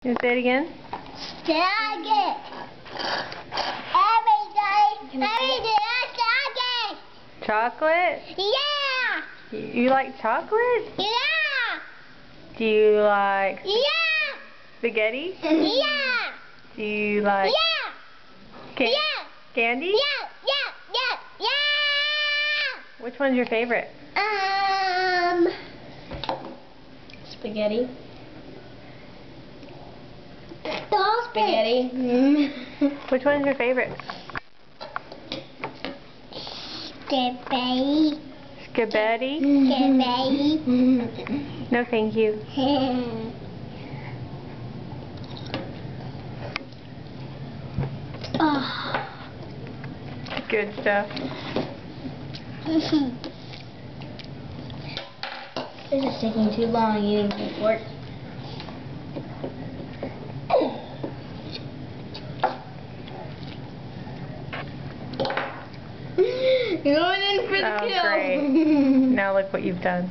You say it again? Spaghetti. Every day spaghetti. Chocolate? Yeah. You like chocolate? Yeah. Do you like Yeah. spaghetti? Yeah. Do you like Yeah. candy? Yeah. Yeah. Yeah. Yeah. Which one's your favorite? Spaghetti. Spaghetti. Which one's your favorite? Spaghetti. Spaghetti? Spaghetti. No, thank you. Oh. Good stuff. This is taking too long eating the fork. You're going in for the kill. Great. Now look what you've done.